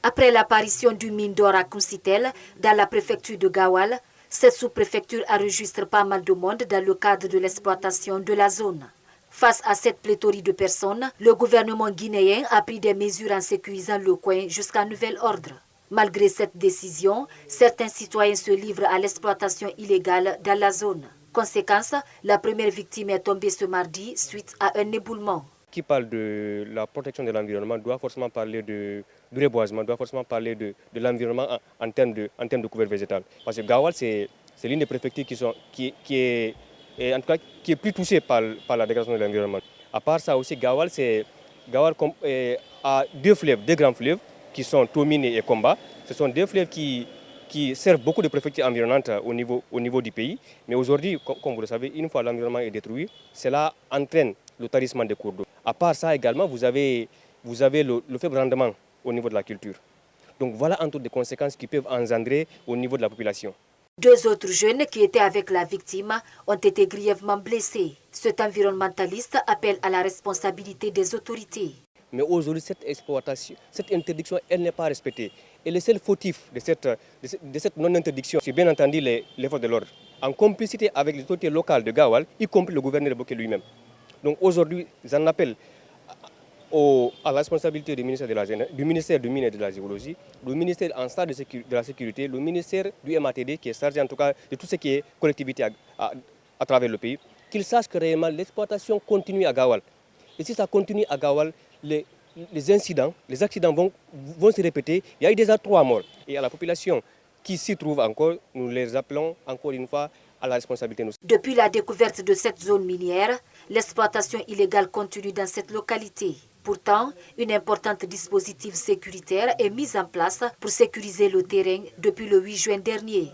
Après l'apparition du mine d'or à Kuncitel dans la préfecture de Gawal, cette sous-préfecture enregistre pas mal de monde dans le cadre de l'exploitation de la zone. Face à cette pléthorie de personnes, le gouvernement guinéen a pris des mesures en sécurisant le coin jusqu'à nouvel ordre. Malgré cette décision, certains citoyens se livrent à l'exploitation illégale dans la zone. Conséquence, la première victime est tombée ce mardi suite à un éboulement. Qui parle de la protection de l'environnement doit forcément parler du reboisement, doit forcément parler de l'environnement en termes de couvert végétal. Parce que Gawal, c'est l'une des préfectures qui est plus touchée par la dégradation de l'environnement. À part ça aussi, Gawal a deux grands fleuves qui sont Tomine et Komba. Ce sont deux fleuves qui servent beaucoup de préfectures environnantes au niveau du pays. Mais aujourd'hui, comme vous le savez, une fois l'environnement est détruit, cela entraîne le tarissement des cours d'eau. À part ça également, vous avez le faible rendement au niveau de la culture. Donc voilà entre des conséquences qui peuvent engendrer au niveau de la population. Deux autres jeunes qui étaient avec la victime ont été grièvement blessés. Cet environnementaliste appelle à la responsabilité des autorités. Mais aujourd'hui, cette exploitation, cette interdiction, elle n'est pas respectée. Et le seul fautif de cette non-interdiction, c'est bien entendu les forces de l'ordre, en complicité avec les autorités locales de Gawal, y compris le gouverneur de Boké lui-même. Donc aujourd'hui, j'en appelle à la responsabilité du ministère du Mines et de la Géologie, le ministère en charge de la sécurité, le ministère du MATD qui est chargé en tout cas de tout ce qui est collectivité à travers le pays, qu'ils sachent que réellement l'exploitation continue à Gawal. Et si ça continue à Gawal, les accidents vont se répéter. Il y a eu déjà 3 morts. Et à la population qui s'y trouve encore, nous les appelons encore une fois à la responsabilité. Depuis la découverte de cette zone minière, l'exploitation illégale continue dans cette localité. Pourtant, une importante dispositif sécuritaire est mise en place pour sécuriser le terrain depuis le 8 juin dernier.